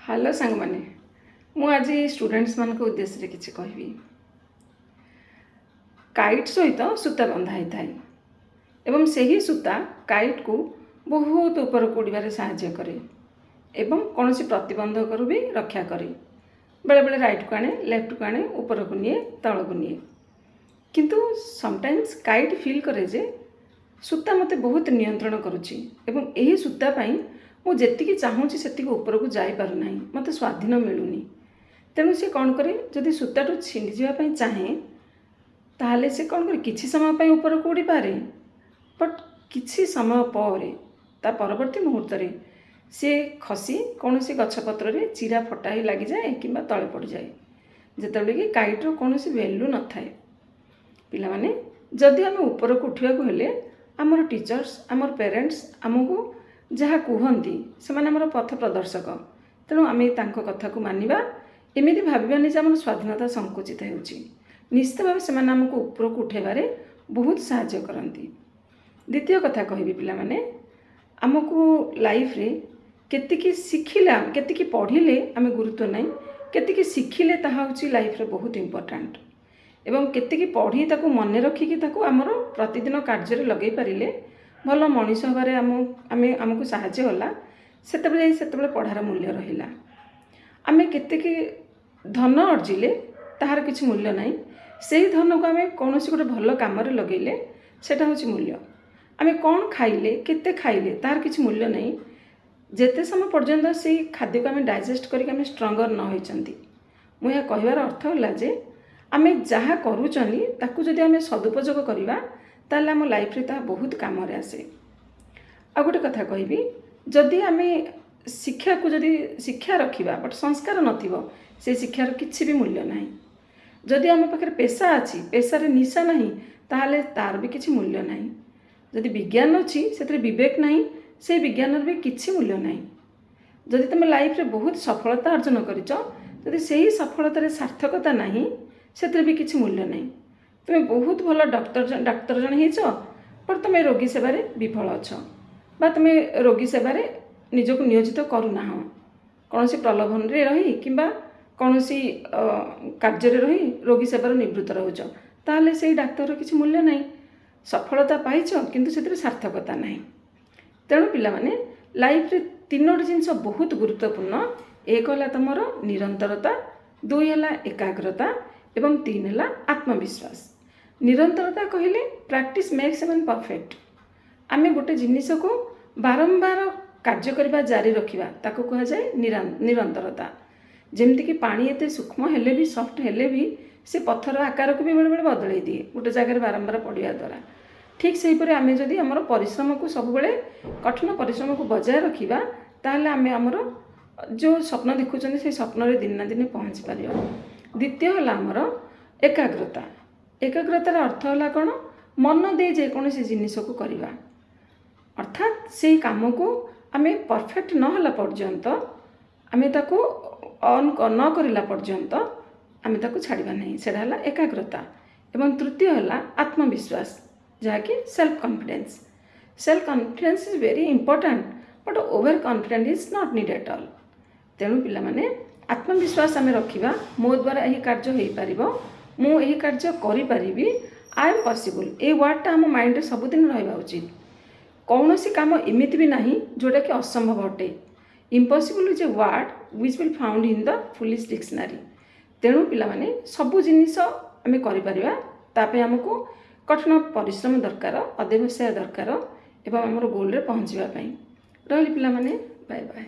Hello सांग माने मु आज स्टूडेंट्स मान उद्देश्य किसी कहबी काइट सहित सूता बंधा ही थाए एवं सही सूता काइट को बहुत ऊपर को उड़ारे साहाय्य करे एवं कौन प्रतिबंधक भी रक्षा करे। बेले बेले राइट को आने लेफ्ट को आने ऊपर को निए तल को निए किंतु समटाइम्स काइट फील करे जे सूता मते बहुत नियंत्रण करुच्ची एवं यही सूता पाई मुझे चाहूँगी से ऊपर को जापर ना मत स्वाधीन मिलूनी तेणु सी कौन करे जदि सूताटू छिंडी जावाई चाहे ताहले से कौन करे किसी समय ऊपर को उड़ी पारे बट किसी समय पर ता परवर्ती मुहूर्त सी खसी कौन सी गछपत्र रे चिरा फटा ही लगी जाए कि तले पड़ जाए जिते कि काइट्र कौन वैल्यू न थाए। पिला माने जदि आम ऊपर को उठा हेले आमर टीचर्स आमर पेरेंट्स आमको जहाँ कहती से पथ प्रदर्शक तेणु आम कथा को मानिबा एमती भावानी जे आम स्वाधीनता संकुचित होउची निश्चित भाव से आमको ऊपर को उठेबारे बहुत साहाय्य करती। द्वितीय कथा कहबी पिला माने आमको लाइफ रे केतिकी शिखिला केतिकी पढ़िले आम गुरुत्व नहीं केतिकी शिखिले ताहा होची लाइफ रे बहुत इम्पोर्टेंट एवं केतिकी पढ़ी ताकू मन रखिकी ताकू आमर प्रतिदिन कार्य लगे पारिले भल मनीष हबारे आमको साहाय्य होला सेतबेले पढ़ार मूल्य रहिला। आमे केतिकी धन अर्जिले ताहार किछि मूल्य नहीं से धन को आमे कौनसी गोटे भल काम लगेले सेटा होछि मूल्य। आमे कौन खाइले केते खाइले ताहार किछि मूल्य नहीं जेते समय पर्यंत से खाद्य को आमे डाइजेस्ट करके आमे स्ट्रंगर न होइचंती। मु या कहबार अर्थ होला जे आमे जहाँ करूचनी ताकू जदि आमे सदुपयोग करिबा ताले आम लाइफ रे ता बहुत काम रे आसे। आ गोटे कथा कहबी जदि आमे शिक्षा को जदि शिक्षा रखिबा बट संस्कार नथिबो से शिक्षार किछि भी मूल्य नहीं। जदि आम पाखे पेशा अच्छी पेशार निशा नहीं ताहले तार भी किछि मूल्य नहीं। जदि विज्ञान अच्छी से विवेक नहीं से विज्ञान भी किछि मूल्य नहीं। जदि तुम लाइफ रे बहुत सफलता अर्जन करिच जदि सही सफलतार सार्थकता नहीं से भी किछि मूल्य नहीं। तुम बहुत भल डाक्तर जन होइच पर तुम रोगी सेवार विफल अच्छ बा तुम रोगी सेवार निजक नियोजित करूना कौन प्रलोभन रे रही कि कौन कार्य रही रोगी सेवार निवृत्त रोच ताहले से डाक्तर किसी मूल्य नहीं। सफलता पाइच किंतु से सार्थकता नहीं। तेणु पिला माने लाइफ रे तीनोटी जिनस बहुत गुरुत्वपूर्ण। एक है तुमर निरंतरता, दुई है एकाग्रता एवं तीन है आत्मविश्वास। निरंतरता कहले practice makes a man perfect. आमे गोटे जिनिस को बारंबार कार्य करबा जारी रखिबा ताको कहा जाए निरंतरता। जेमती कि पानी एते सूक्ष्म हेले भी सॉफ्ट हेले भी से पत्थर आकार को भी बेले बेले बदलाई दिए गोटे जगह बारंबार पड़ा द्वारा। ठीक से हीपरि आमे जदि हमर परिश्रम को सब बेले कठिन परिश्रम को बजाय रखिबा ताहले आमे हमर जो स्वप्न देखुचनी से स्वप्न रे दिन ना दिन पहुँच पारिबा। द्वितीय है हमर एकाग्रता। एकाग्रतार अर्थ है कौन मन दे जेकोसी जिनिस को करवा अर्थात से काम को आमे परफेक्ट न होला पर्यंत आमे ताको ऑन न करला पर्यंत आमे ताको छाड़िबा नहीं सेटा हला एकाग्रता। एवं तृतीय है आत्मविश्वास जहाँकि self confidence. Self confidence is very important but over confidence is not need at all. तेणु पिला माने आत्मविश्वास आमे रखिबा मो द्वारा यही कार्य हो पारिबो मु यही कार्य करि परिबी आई एम पॉसिबल ए वर्डटा आम माइंड सबुदिन रहा उचित। कौन सी काम एमती भी नहीं जोटा कि असंभव अटे। Impossible is a word which will found in the foolish dictionary. तेणु पिला माने सबु जिनिस आमे करि परिबा तापे हमको कठिन परिश्रम दरकार अध्यवसाय दरकार एवं आमर गोल रे पहुँचवा रही पिला माने बाय बाय।